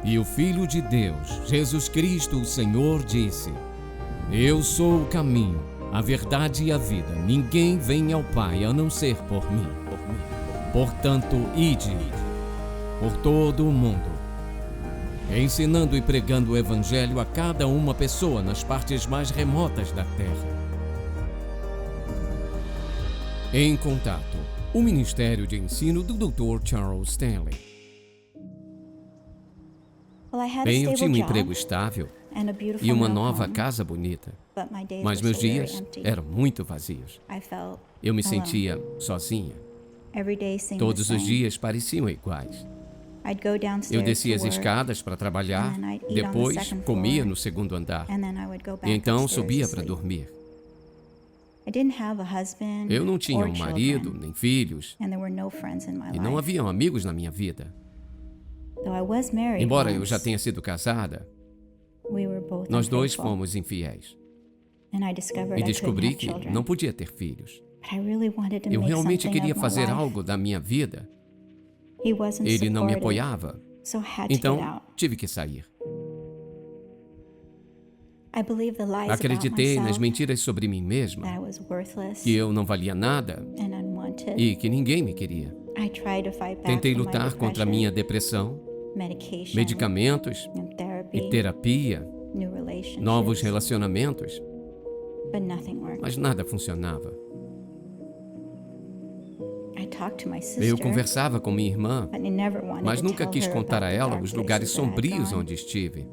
E o Filho de Deus, Jesus Cristo, o Senhor, disse: Eu sou o caminho, a verdade e a vida. Ninguém vem ao Pai a não ser por mim. Portanto, ide por todo o mundo, ensinando e pregando o Evangelho a cada uma pessoa nas partes mais remotas da terra. Em Contato, o Ministério de Ensino do Dr. Charles Stanley. Bem, eu tinha um emprego estável e uma nova casa bonita, mas meus dias eram muito vazios. Eu me sentia sozinha. Todos os dias pareciam iguais. Eu descia as escadas para trabalhar, depois comia no segundo andar, e então subia para dormir. Eu não tinha um marido, nem filhos, e não haviam amigos na minha vida. Embora eu já tenha sido casada, nós dois fomos infiéis. E descobri que não podia ter filhos. Eu realmente queria fazer algo da minha vida. Ele não me apoiava, então tive que sair. Acreditei nas mentiras sobre mim mesma, que eu não valia nada e que ninguém me queria. Tentei lutar contra a minha depressão, medicamentos e terapia, novos relacionamentos, mas nada funcionava. Eu conversava com minha irmã, mas nunca quis contar a ela os lugares sombrios onde estive.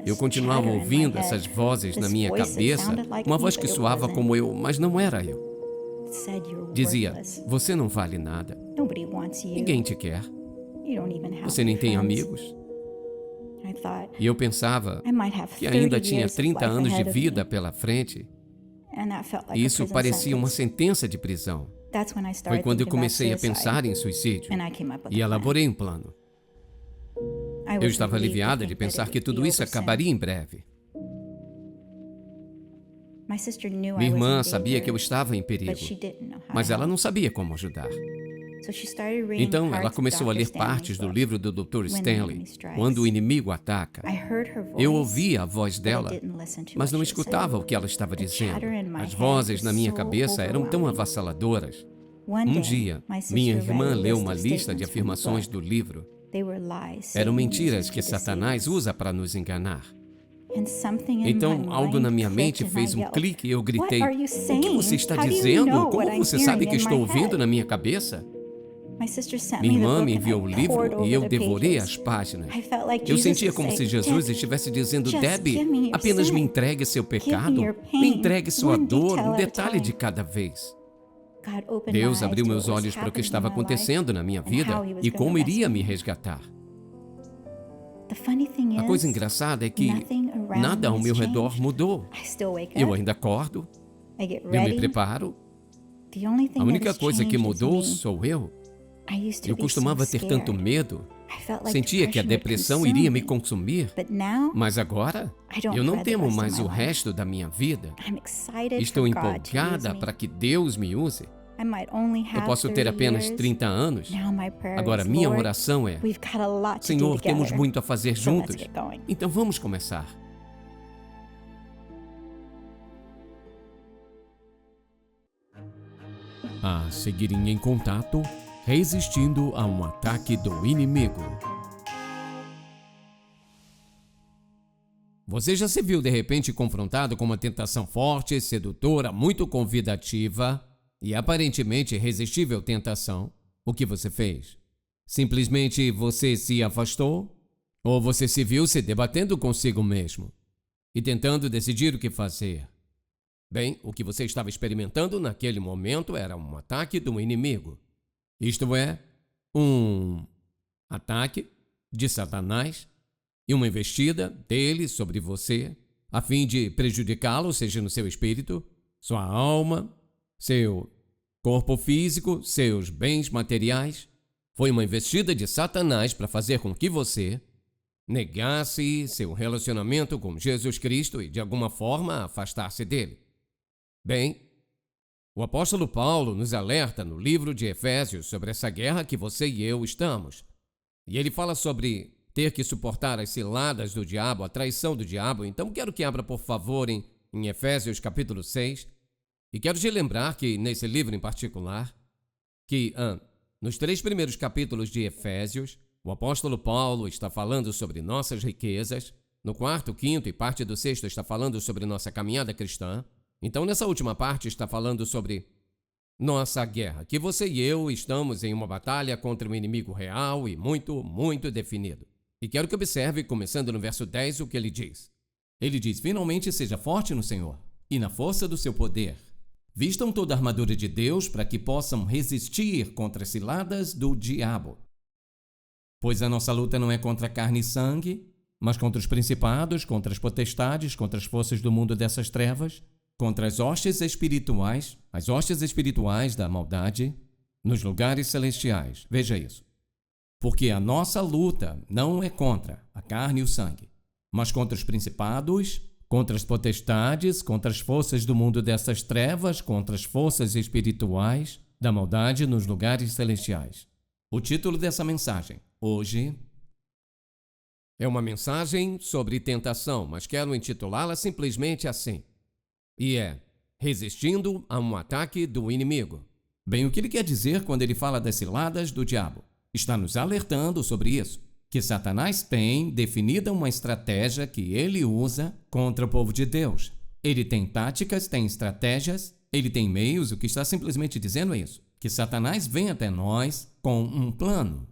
Eu continuava ouvindo essas vozes na minha cabeça, uma voz que soava como eu, mas não era eu. Dizia: você não vale nada. Ninguém te quer. Você nem tem amigos. E eu pensava que ainda tinha 30 anos de vida pela frente. E isso parecia uma sentença de prisão. Foi quando eu comecei a pensar em suicídio e elaborei um plano. Eu estava aliviada de pensar que tudo isso acabaria em breve. Minha irmã sabia que eu estava em perigo, mas ela não sabia como ajudar. Então, ela começou a ler partes do livro do Dr. Stanley, Quando o Inimigo Ataca. Eu ouvia a voz dela, mas não escutava o que ela estava dizendo. As vozes na minha cabeça eram tão avassaladoras. Um dia, minha irmã leu uma lista de afirmações do livro. Eram mentiras que Satanás usa para nos enganar. Então, algo na minha mente fez um clique e eu gritei: o que você está dizendo? Como você sabe que estou ouvindo na minha cabeça? Minha irmã me enviou o livro e eu devorei as páginas. Eu sentia como se Jesus estivesse dizendo: Debbie, apenas me entregue seu pecado, me entregue sua dor, um detalhe de cada vez. Deus abriu meus olhos para o que estava acontecendo na minha vida e como iria me resgatar. A coisa engraçada é que nada ao meu redor mudou. Eu ainda acordo, eu me preparo. A única coisa que mudou sou eu. Eu costumava ter tanto medo, sentia que a depressão iria me consumir, mas agora eu não temo mais o resto da minha vida. Estou empolgada para que Deus me use. Eu posso ter apenas 30 anos. Agora, minha oração é: Senhor, temos muito a fazer juntos, então vamos começar. A seguir em Contato, resistindo a um ataque do inimigo. Você já se viu de repente confrontado com uma tentação forte, sedutora, muito convidativa e aparentemente irresistível tentação? O que você fez? Simplesmente você se afastou? Ou você se viu se debatendo consigo mesmo e tentando decidir o que fazer? Bem, o que você estava experimentando naquele momento era um ataque do inimigo. Isto é, um ataque de Satanás e uma investida dele sobre você, a fim de prejudicá-lo, seja no seu espírito, sua alma, seu corpo físico, seus bens materiais. Foi uma investida de Satanás para fazer com que você negasse seu relacionamento com Jesus Cristo e, de alguma forma, afastasse dele. Bem, o apóstolo Paulo nos alerta no livro de Efésios sobre essa guerra que você e eu estamos. E ele fala sobre ter que suportar as ciladas do diabo, a traição do diabo. Então quero que abra, por favor, em Efésios capítulo 6. E quero te lembrar que nesse livro em particular, que nos 3 primeiros capítulos de Efésios, o apóstolo Paulo está falando sobre nossas riquezas. No 4º, 5º e parte do 6º está falando sobre nossa caminhada cristã. Então nessa última parte está falando sobre nossa guerra, que você e eu estamos em uma batalha contra um inimigo real e muito, muito definido. E quero que observe, começando no verso 10, o que ele diz. Ele diz: finalmente seja forte no Senhor e na força do seu poder. Vistam toda a armadura de Deus para que possam resistir contra as ciladas do diabo. Pois a nossa luta não é contra carne e sangue, mas contra os principados, contra as potestades, contra as forças do mundo dessas trevas, contra as hostes espirituais da maldade, nos lugares celestiais. Veja isso. Porque a nossa luta não é contra a carne e o sangue, mas contra os principados, contra as potestades, contra as forças do mundo dessas trevas, contra as forças espirituais da maldade nos lugares celestiais. O título dessa mensagem, hoje, é uma mensagem sobre tentação, mas quero intitulá-la simplesmente assim. E é resistindo a um ataque do inimigo. Bem, o que ele quer dizer quando ele fala das ciladas do diabo? Está nos alertando sobre isso, que Satanás tem definida uma estratégia que ele usa contra o povo de Deus. Ele tem táticas, tem estratégias, ele tem meios. O que está simplesmente dizendo é isso, que Satanás vem até nós com um plano,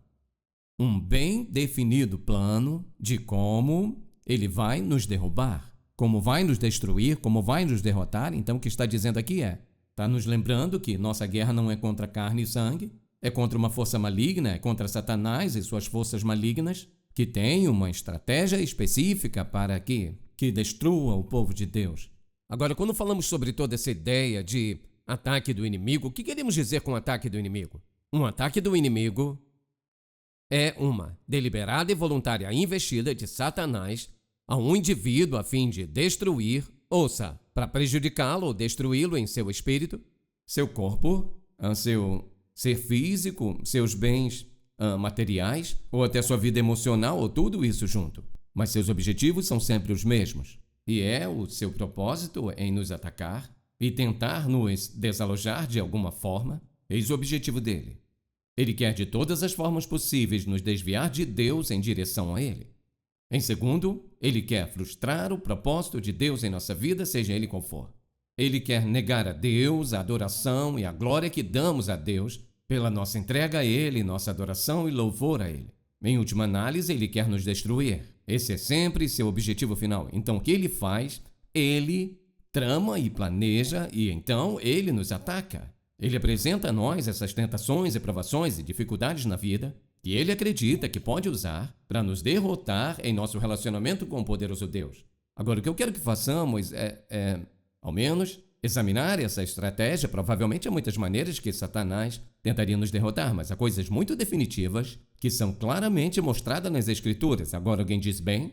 um bem definido plano de como ele vai nos derrubar, como vai nos destruir, como vai nos derrotar. Então o que está dizendo aqui está nos lembrando que nossa guerra não é contra carne e sangue, é contra uma força maligna, é contra Satanás e suas forças malignas, que tem uma estratégia específica para que destrua o povo de Deus. Agora, quando falamos sobre toda essa ideia de ataque do inimigo, o que queremos dizer com ataque do inimigo? Um ataque do inimigo é uma deliberada e voluntária investida de Satanás a um indivíduo a fim de destruir, ouça, para prejudicá-lo ou destruí-lo em seu espírito, seu corpo, seu ser físico, seus bens materiais, ou até sua vida emocional, ou tudo isso junto. Mas seus objetivos são sempre os mesmos. E o seu propósito em nos atacar e tentar nos desalojar de alguma forma. Eis o objetivo dele. Ele quer de todas as formas possíveis nos desviar de Deus em direção a ele. Em segundo, ele quer frustrar o propósito de Deus em nossa vida, seja ele qual for. Ele quer negar a Deus a adoração e a glória que damos a Deus pela nossa entrega a Ele, nossa adoração e louvor a Ele. Em última análise, ele quer nos destruir. Esse é sempre seu objetivo final. Então, o que ele faz? Ele trama e planeja e então ele nos ataca. Ele apresenta a nós essas tentações e provações e dificuldades na vida que ele acredita que pode usar para nos derrotar em nosso relacionamento com o poderoso Deus. Agora, o que eu quero que façamos ao menos, examinar essa estratégia. Provavelmente há muitas maneiras que Satanás tentaria nos derrotar, mas há coisas muito definitivas que são claramente mostradas nas Escrituras. Agora alguém diz, bem,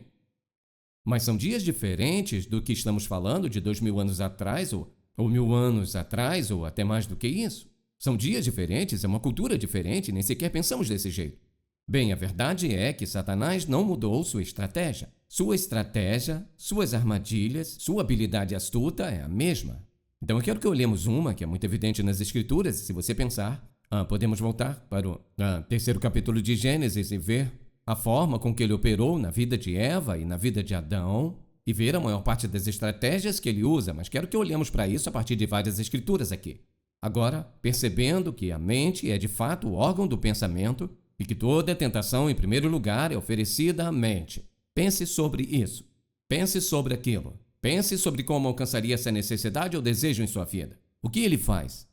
mas são dias diferentes do que estamos falando de 2000 anos atrás, ou 1000 anos atrás, ou até mais do que isso. São dias diferentes, é uma cultura diferente, nem sequer pensamos desse jeito. Bem, a verdade é que Satanás não mudou sua estratégia. Sua estratégia, suas armadilhas, sua habilidade astuta é a mesma. Então eu quero que olhemos uma que é muito evidente nas Escrituras. Se você pensar, podemos voltar para o 3º capítulo de Gênesis e ver a forma com que ele operou na vida de Eva e na vida de Adão e ver a maior parte das estratégias que ele usa, mas quero que olhemos para isso a partir de várias Escrituras aqui. Agora, percebendo que a mente é de fato o órgão do pensamento e que toda tentação, em primeiro lugar, é oferecida à mente. Pense sobre isso. Pense sobre aquilo. Pense sobre como alcançaria essa necessidade ou desejo em sua vida. O que ele faz?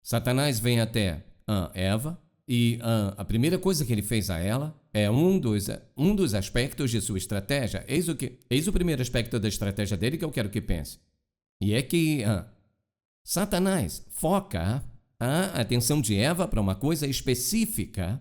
Satanás vem até Eva e a primeira coisa que ele fez a ela é um dos aspectos de sua estratégia. Eis o primeiro aspecto da estratégia dele que eu quero que pense. E é que Satanás foca a atenção de Eva para uma coisa específica.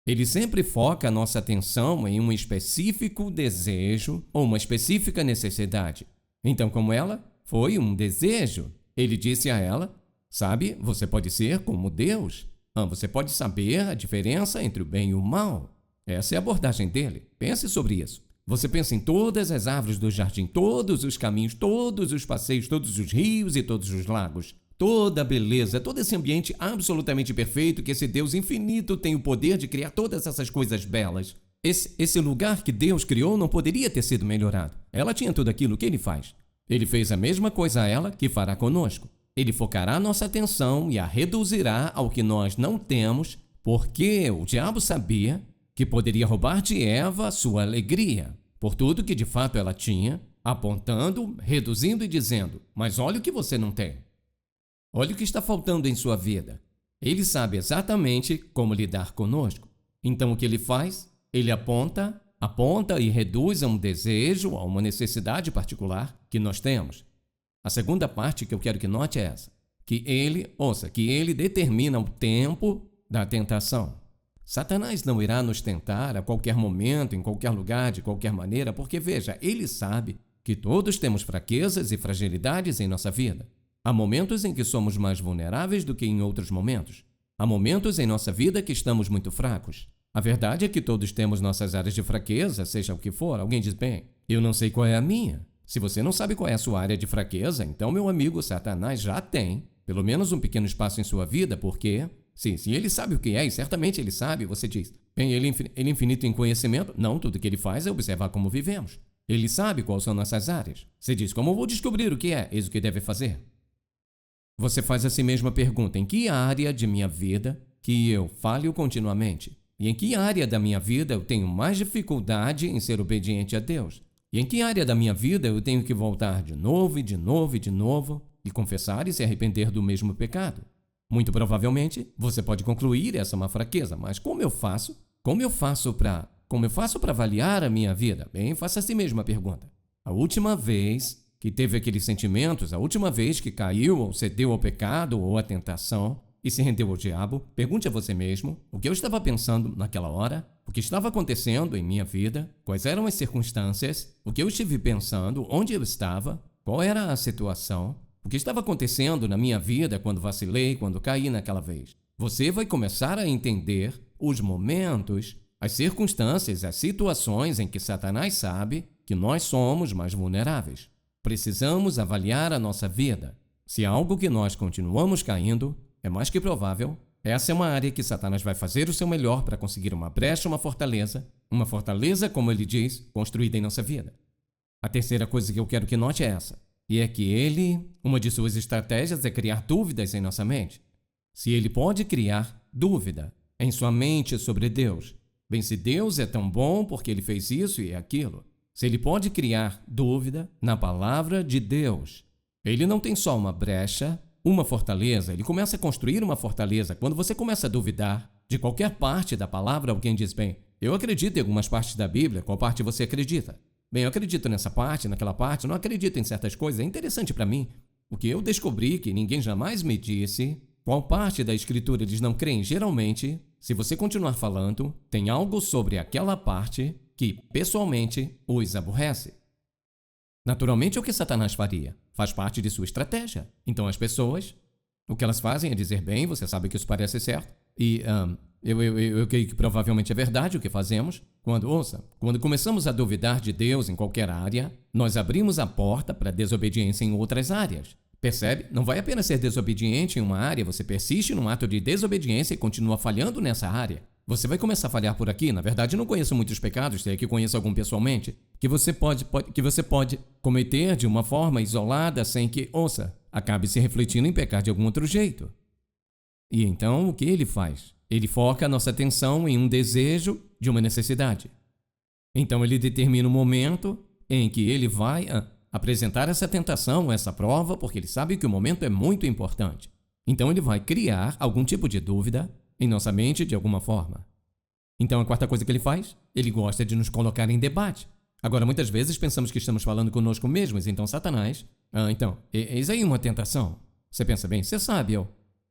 Ele sempre foca a nossa atenção em um específico desejo ou uma específica necessidade. Então, como ela foi um desejo, ele disse a ela, sabe, você pode ser como Deus. Você pode saber a diferença entre o bem e o mal. Essa é a abordagem dele. Pense sobre isso. Você pensa em todas as árvores do jardim, todos os caminhos, todos os passeios, todos os rios e todos os lagos. Toda a beleza, todo esse ambiente absolutamente perfeito que esse Deus infinito tem o poder de criar todas essas coisas belas. Esse lugar que Deus criou não poderia ter sido melhorado. Ela tinha tudo aquilo que ele faz. Ele fez a mesma coisa a ela que fará conosco. Ele focará nossa atenção e a reduzirá ao que nós não temos, porque o diabo sabia que poderia roubar de Eva sua alegria, por tudo que de fato ela tinha, apontando, reduzindo e dizendo: mas olha o que você não tem. Olha o que está faltando em sua vida. Ele sabe exatamente como lidar conosco. Então o que ele faz? Ele aponta e reduz a um desejo, a uma necessidade particular que nós temos. A segunda parte que eu quero que note é essa, que ele determina o tempo da tentação. Satanás não irá nos tentar a qualquer momento, em qualquer lugar, de qualquer maneira, porque veja, ele sabe que todos temos fraquezas e fragilidades em nossa vida. Há momentos em que somos mais vulneráveis do que em outros momentos. Há momentos em nossa vida que estamos muito fracos. A verdade é que todos temos nossas áreas de fraqueza, seja o que for. Alguém diz: bem, eu não sei qual é a minha. Se você não sabe qual é a sua área de fraqueza, então, meu amigo, Satanás já tem pelo menos um pequeno espaço em sua vida, porque, sim, ele sabe o que é, e certamente ele sabe, você diz: bem, ele é infinito em conhecimento. Não, tudo que ele faz é observar como vivemos. Ele sabe quais são nossas áreas. Você diz: como eu vou descobrir o que é? Eis o que deve fazer. Você faz a si mesma pergunta: em que área de minha vida que eu falho continuamente? E em que área da minha vida eu tenho mais dificuldade em ser obediente a Deus? E em que área da minha vida eu tenho que voltar de novo e de novo e de novo e confessar e se arrepender do mesmo pecado? Muito provavelmente você pode concluir essa é uma fraqueza, mas como eu faço para avaliar a minha vida? Bem, faça a si mesma a pergunta. A última vez que teve aqueles sentimentos, a última vez que caiu ou cedeu ao pecado ou à tentação e se rendeu ao diabo, pergunte a você mesmo o que eu estava pensando naquela hora, o que estava acontecendo em minha vida, quais eram as circunstâncias, o que eu estive pensando, onde eu estava, qual era a situação, o que estava acontecendo na minha vida quando vacilei, quando caí naquela vez. Você vai começar a entender os momentos, as circunstâncias, as situações em que Satanás sabe que nós somos mais vulneráveis. Precisamos avaliar a nossa vida. Se há algo que nós continuamos caindo, é mais que provável, essa é uma área que Satanás vai fazer o seu melhor para conseguir uma brecha, uma fortaleza, como ele diz, construída em nossa vida. A terceira coisa que eu quero que note é essa, e é que uma de suas estratégias é criar dúvidas em nossa mente. Se ele pode criar dúvida em sua mente sobre Deus, bem, se Deus é tão bom porque ele fez isso e aquilo, se ele pode criar dúvida na palavra de Deus, ele não tem só uma brecha, uma fortaleza, ele começa a construir uma fortaleza. Quando você começa a duvidar de qualquer parte da palavra, alguém diz: bem, eu acredito em algumas partes da Bíblia, qual parte você acredita? Bem, eu acredito nessa parte, naquela parte, não acredito em certas coisas. É interessante para mim, porque eu descobri que ninguém jamais me disse qual parte da Escritura eles não creem. Geralmente, se você continuar falando, tem algo sobre aquela parte que, pessoalmente, os aborrece. Naturalmente, é o que Satanás faria. Faz parte de sua estratégia. Então, as pessoas, o que elas fazem é dizer: bem, você sabe que isso parece certo. E eu creio que provavelmente é verdade o que fazemos. Quando começamos a duvidar de Deus em qualquer área, nós abrimos a porta para desobediência em outras áreas. Percebe? Não vai apenas ser desobediente em uma área, você persiste num ato de desobediência e continua falhando nessa área. Você vai começar a falhar por aqui. Na verdade, não conheço muitos pecados, se é que conheço algum pessoalmente, que você pode cometer de uma forma isolada sem que, acabe se refletindo em pecar de algum outro jeito. E então, o que ele faz? Ele foca a nossa atenção em um desejo de uma necessidade. Então, ele determina um momento em que ele vai apresentar essa tentação, essa prova, porque ele sabe que o momento é muito importante. Então, ele vai criar algum tipo de dúvida em nossa mente de alguma forma. Então, a quarta coisa que ele faz, ele gosta de nos colocar em debate. Agora, muitas vezes pensamos que estamos falando conosco mesmos, então Satanás, eis aí uma tentação. Você pensa: bem, você sabe,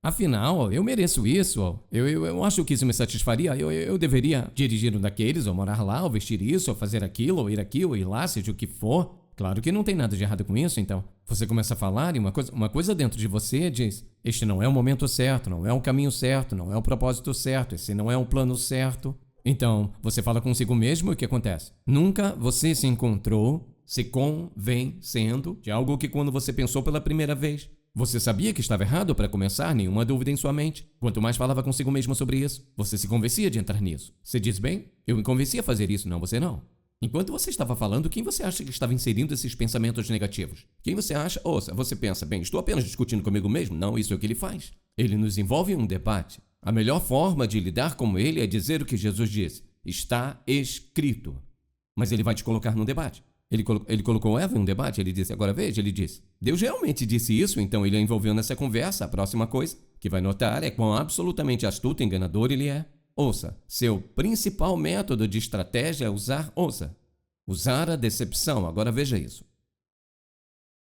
afinal, eu mereço isso, eu acho que isso me satisfaria, eu deveria dirigir um daqueles, ou morar lá, ou vestir isso, ou fazer aquilo, ou ir aqui, ou ir lá, seja o que for. Claro que não tem nada de errado com isso, então você começa a falar e uma coisa dentro de você diz: este não é o momento certo, não é o caminho certo, não é o propósito certo, esse não é o plano certo. Então, você fala consigo mesmo e o que acontece? Nunca você se encontrou se convencendo de algo que quando você pensou pela primeira vez, você sabia que estava errado para começar, nenhuma dúvida em sua mente. Quanto mais falava consigo mesmo sobre isso, você se convencia de entrar nisso. Você diz, bem, eu me convenci a fazer isso, não você não. Enquanto você estava falando, quem você acha que estava inserindo esses pensamentos negativos? Quem você acha? Ouça, você pensa, bem, estou apenas discutindo comigo mesmo? Não, isso é o que ele faz. Ele nos envolve em um debate. A melhor forma de lidar com ele é dizer o que Jesus disse. Está escrito. Mas ele vai te colocar num debate. Ele colocou Eva em um debate, ele disse, agora veja, ele disse, Deus realmente disse isso, então ele a envolveu nessa conversa. A próxima coisa que vai notar é quão absolutamente astuto e enganador ele é. Ouça, seu principal método de estratégia é usar a decepção. Agora veja isso.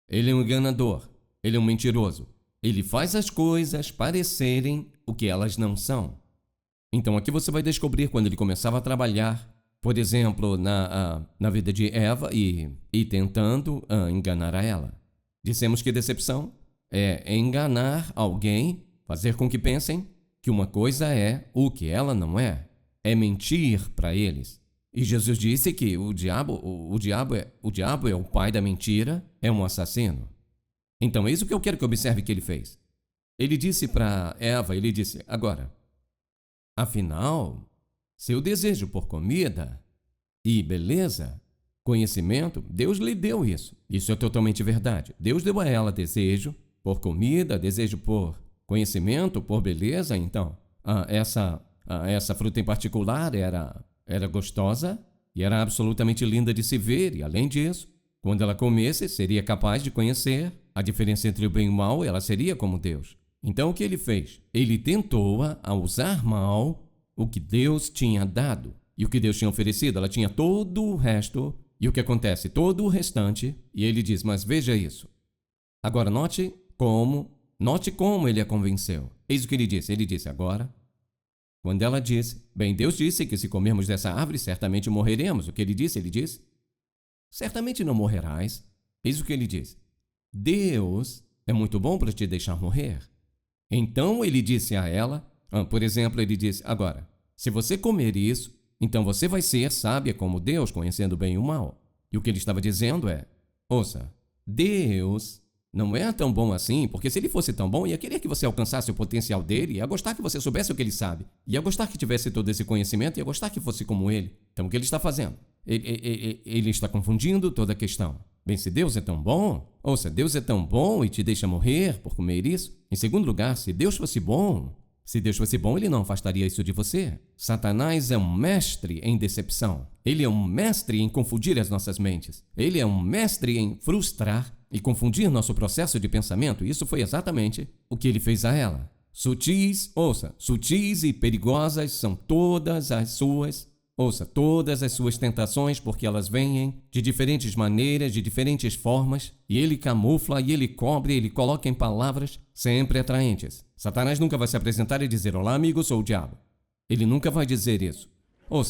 Ele é um enganador, ele é um mentiroso. Ele faz as coisas parecerem o que elas não são. Então aqui você vai descobrir quando ele começava a trabalhar, por exemplo, na vida de Eva e tentando enganar a ela. Dissemos que decepção é enganar alguém, fazer com que pensem que uma coisa é o que ela não é. É mentir para eles. E Jesus disse que o diabo é o pai da mentira, é um assassino. Então é isso que eu quero que observe que ele fez. Ele disse para Eva, ele disse, agora, afinal, seu desejo por comida e beleza, conhecimento, Deus lhe deu isso. Isso é totalmente verdade. Deus deu a ela desejo por comida, desejo por conhecimento, por beleza. Então, essa fruta em particular era gostosa e era absolutamente linda de se ver. E além disso, quando ela comesse, seria capaz de conhecer a diferença entre o bem e o mal, ela seria como Deus. Então o que ele fez? Ele tentou a usar mal o que Deus tinha dado e o que Deus tinha oferecido. Ela tinha todo o resto e o que acontece? Todo o restante. E ele diz, mas veja isso. Agora note como ele a convenceu. Eis o que ele disse. Ele disse, agora, quando ela disse, bem, Deus disse que se comermos dessa árvore, certamente morreremos. O que ele disse? Ele disse, certamente não morrerás. Eis o que ele disse. Deus é muito bom para te deixar morrer. Então ele disse a ela, por exemplo, ele disse, agora, se você comer isso, então você vai ser sábia como Deus, conhecendo o bem e o mal. E o que ele estava dizendo é, ouça, Deus não é tão bom assim, porque se ele fosse tão bom, ia querer que você alcançasse o potencial dele, ia gostar que você soubesse o que ele sabe, ia gostar que tivesse todo esse conhecimento, ia gostar que fosse como ele. Então o que ele está fazendo? Ele está confundindo toda a questão. Bem, se Deus é tão bom, ouça, Deus é tão bom e te deixa morrer por comer isso. Em segundo lugar, se Deus fosse bom, ele não afastaria isso de você. Satanás é um mestre em decepção. Ele é um mestre em confundir as nossas mentes. Ele é um mestre em frustrar e confundir nosso processo de pensamento. Isso foi exatamente o que ele fez a ela. Sutis e perigosas são todas as suas tentações, porque elas vêm de diferentes maneiras, de diferentes formas, e ele camufla, e ele cobre, ele coloca em palavras sempre atraentes. Satanás nunca vai se apresentar e dizer, olá amigo, sou o diabo. Ele nunca vai dizer isso.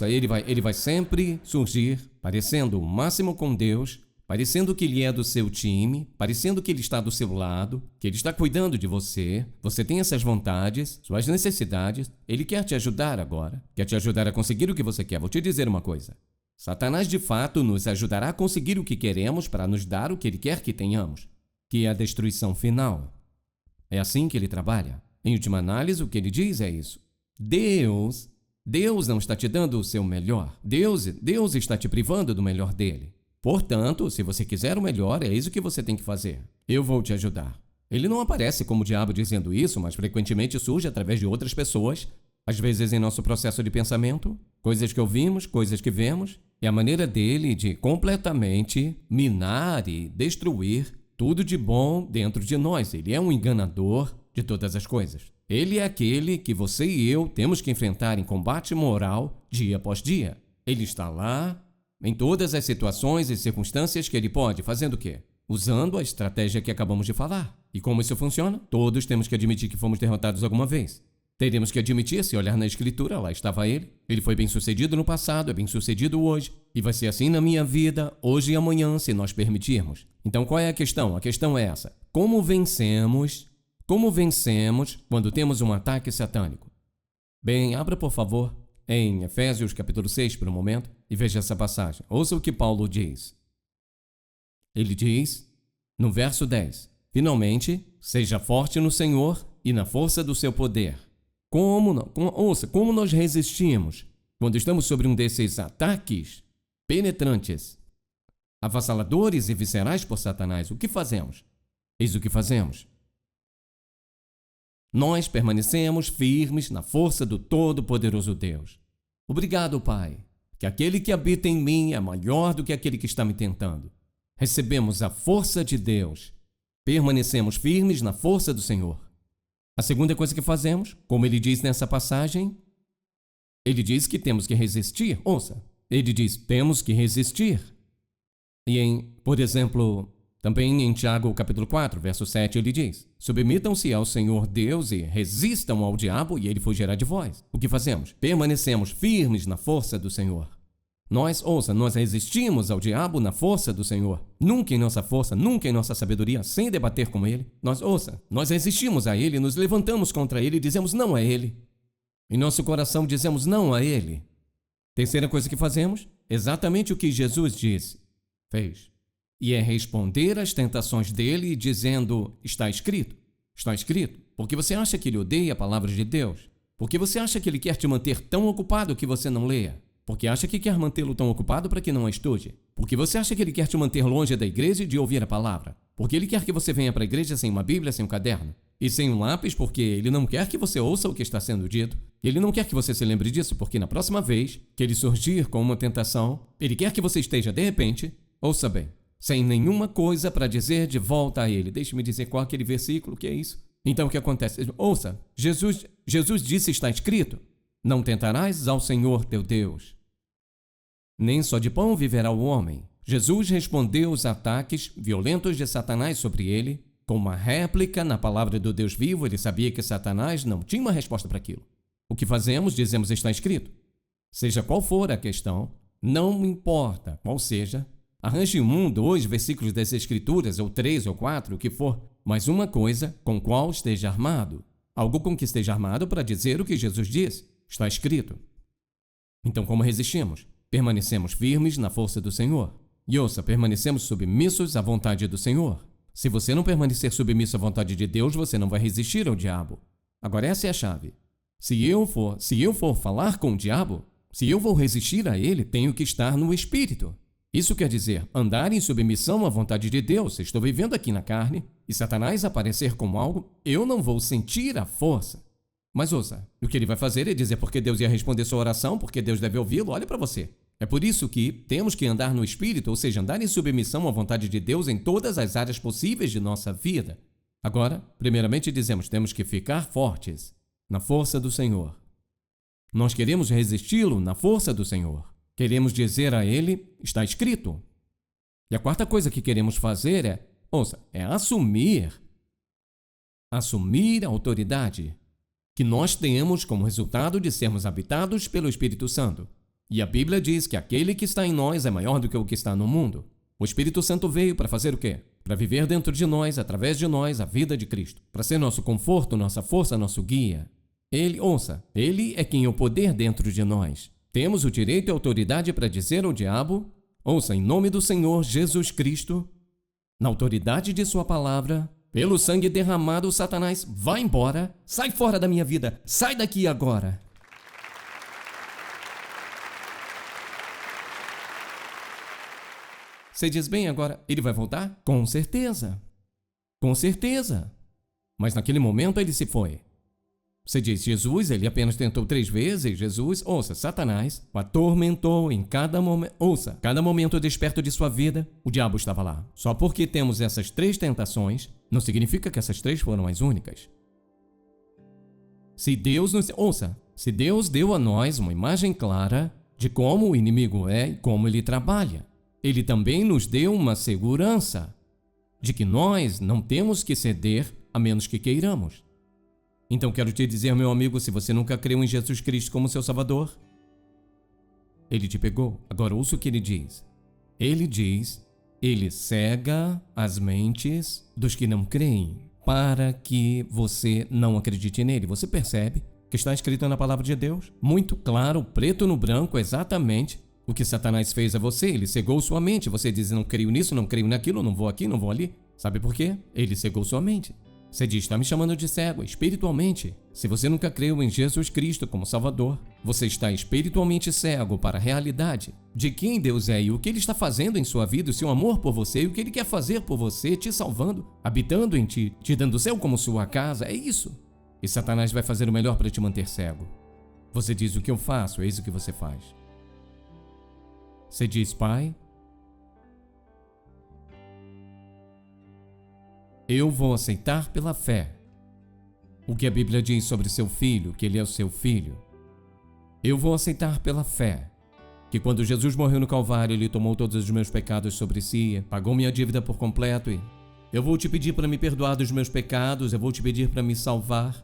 Ele vai sempre surgir parecendo o máximo com Deus, parecendo que ele é do seu time, parecendo que ele está do seu lado, que ele está cuidando de você, você tem essas vontades, suas necessidades, ele quer te ajudar agora, quer te ajudar a conseguir o que você quer. Vou te dizer uma coisa, Satanás de fato nos ajudará a conseguir o que queremos para nos dar o que ele quer que tenhamos, que é a destruição final. É assim que ele trabalha. Em última análise, o que ele diz é isso. Deus não está te dando o seu melhor. Deus está te privando do melhor dele. Portanto, se você quiser o melhor, é isso que você tem que fazer. Eu vou te ajudar. Ele não aparece como o diabo dizendo isso, mas frequentemente surge através de outras pessoas, às vezes em nosso processo de pensamento, coisas que ouvimos, coisas que vemos, e a maneira dele de completamente minar e destruir tudo de bom dentro de nós. Ele é um enganador de todas as coisas. Ele é aquele que você e eu temos que enfrentar em combate moral dia após dia. Ele está lá em todas as situações e circunstâncias que ele pode, fazendo o quê? Usando a estratégia que acabamos de falar. E como isso funciona? Todos temos que admitir que fomos derrotados alguma vez. Teremos que admitir, se olhar na Escritura, lá estava ele. Ele foi bem-sucedido no passado, é bem-sucedido hoje. E vai ser assim na minha vida, hoje e amanhã, se nós permitirmos. Então qual é a questão? A questão é essa. Como vencemos quando temos um ataque satânico? Bem, abra por favor em Efésios capítulo 6 por um momento e veja essa passagem. Ouça o que Paulo diz. Ele diz, no verso 10, finalmente, seja forte no Senhor e na força do seu poder. Como nós resistimos quando estamos sobre um desses ataques penetrantes, avassaladores e viscerais por Satanás? O que fazemos? Eis o que fazemos. Nós permanecemos firmes na força do Todo-Poderoso Deus. Obrigado, Pai, que aquele que habita em mim é maior do que aquele que está me tentando. Recebemos a força de Deus. Permanecemos firmes na força do Senhor. A segunda coisa que fazemos, como ele diz nessa passagem, ele diz que temos que resistir. Ouça, ele diz, temos que resistir. E por exemplo, também em Tiago capítulo 4, verso 7, ele diz, submetam-se ao Senhor Deus e resistam ao diabo e ele fugirá de vós. O que fazemos? Permanecemos firmes na força do Senhor. Nós resistimos ao diabo na força do Senhor. Nunca em nossa força, nunca em nossa sabedoria, sem debater com ele. Nós resistimos a ele, nos levantamos contra ele e dizemos não a ele. Em nosso coração dizemos não a ele. Terceira coisa que fazemos, exatamente o que Jesus fez. E é responder às tentações dele dizendo, está escrito. Está escrito. Porque você acha que ele odeia a palavra de Deus? Porque você acha que ele quer te manter tão ocupado que você não leia? Porque acha que quer mantê-lo tão ocupado para que não a estude? Porque você acha que ele quer te manter longe da igreja e de ouvir a palavra? Porque ele quer que você venha para a igreja sem uma Bíblia, sem um caderno e sem um lápis, porque ele não quer que você ouça o que está sendo dito. Ele não quer que você se lembre disso, porque na próxima vez que ele surgir com uma tentação, ele quer que você esteja, de repente, ouça bem, sem nenhuma coisa para dizer de volta a ele. Deixe-me dizer qual é aquele versículo que é isso. Então o que acontece? Ouça, Jesus disse, está escrito, não tentarás ao Senhor teu Deus. Nem só de pão viverá o homem. Jesus respondeu os ataques violentos de Satanás sobre ele com uma réplica na palavra do Deus vivo. Ele sabia que Satanás não tinha uma resposta para aquilo. O que fazemos? Dizemos, está escrito. Seja qual for a questão, não importa qual seja, arranje 1, 2 versículos das Escrituras, ou 3 ou 4, o que for, mas uma coisa com qual esteja armado. Algo com que esteja armado para dizer o que Jesus diz. Está escrito. Então, como resistimos? Permanecemos firmes na força do Senhor. E ouça, permanecemos submissos à vontade do Senhor. Se você não permanecer submisso à vontade de Deus, você não vai resistir ao diabo. Agora essa é a chave. Se eu for falar com o diabo, se eu vou resistir a ele, tenho que estar no Espírito. Isso quer dizer, andar em submissão à vontade de Deus. Se estou vivendo aqui na carne e Satanás aparecer como algo, eu não vou sentir a força. Mas ouça, o que ele vai fazer é dizer porque Deus ia responder sua oração, porque Deus deve ouvi-lo. Olha para você. É por isso que temos que andar no Espírito, ou seja, andar em submissão à vontade de Deus em todas as áreas possíveis de nossa vida. Agora, primeiramente dizemos, temos que ficar fortes na força do Senhor. Nós queremos resisti-lo na força do Senhor. Queremos dizer a ele, está escrito. E a quarta coisa que queremos fazer é assumir a autoridade que nós temos como resultado de sermos habitados pelo Espírito Santo. E a Bíblia diz que aquele que está em nós é maior do que o que está no mundo. O Espírito Santo veio para fazer o quê? Para viver dentro de nós, através de nós, a vida de Cristo. Para ser nosso conforto, nossa força, nosso guia. Ele é quem é o poder dentro de nós. Temos o direito e a autoridade para dizer ao diabo, em nome do Senhor Jesus Cristo, na autoridade de sua palavra, pelo sangue derramado, Satanás, vai embora, sai fora da minha vida, sai daqui agora. Você diz, bem, agora ele vai voltar? Com certeza. Com certeza. Mas naquele momento ele se foi. Você diz, Jesus, ele apenas tentou 3 vezes. Jesus, Satanás o atormentou em cada momento. Cada momento desperto de sua vida, o diabo estava lá. Só porque temos essas 3 tentações, não significa que essas 3 foram as únicas. Se Deus deu a nós uma imagem clara de como o inimigo é e como ele trabalha, ele também nos deu uma segurança de que nós não temos que ceder a menos que queiramos. Então quero te dizer, meu amigo, se você nunca creu em Jesus Cristo como seu Salvador, ele te pegou. Agora ouça o que ele diz. Ele cega as mentes dos que não creem para que você não acredite nele. Você percebe que está escrito na palavra de Deus. Muito claro, preto no branco, exatamente o que Satanás fez a você. Ele cegou sua mente. Você diz, não creio nisso, não creio naquilo, não vou aqui, não vou ali. Sabe por quê? Ele cegou sua mente. Você diz, está me chamando de cego espiritualmente. Se você nunca creu em Jesus Cristo como Salvador, você está espiritualmente cego para a realidade de quem Deus é e o que Ele está fazendo em sua vida, o seu amor por você e o que Ele quer fazer por você, te salvando, habitando em ti, te dando o céu como sua casa. É isso. E Satanás vai fazer o melhor para te manter cego. Você diz, o que eu faço? Eis o que você faz. Você diz, Pai, eu vou aceitar pela fé o que a Bíblia diz sobre seu filho, que ele é o seu filho. Eu vou aceitar pela fé que quando Jesus morreu no Calvário, Ele tomou todos os meus pecados sobre si, pagou minha dívida por completo e eu vou te pedir para me perdoar dos meus pecados, eu vou te pedir para me salvar.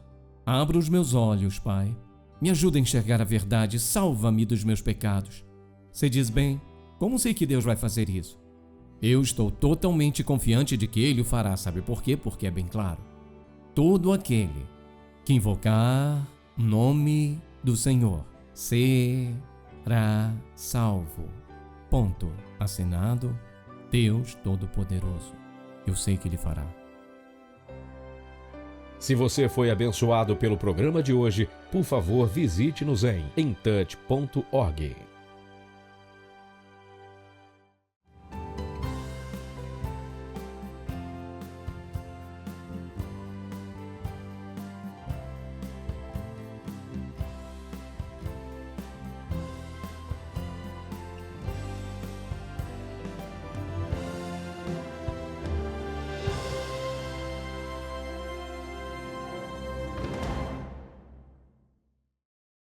Abra os meus olhos, Pai. Me ajuda a enxergar a verdade, salva-me dos meus pecados. Você diz, bem, como sei que Deus vai fazer isso? Eu estou totalmente confiante de que Ele o fará. Sabe por quê? Porque é bem claro. Todo aquele que invocar o nome do Senhor será salvo. Ponto. Assinado, Deus Todo-Poderoso. Eu sei que Ele fará. Se você foi abençoado pelo programa de hoje, por favor, visite-nos em intouch.org.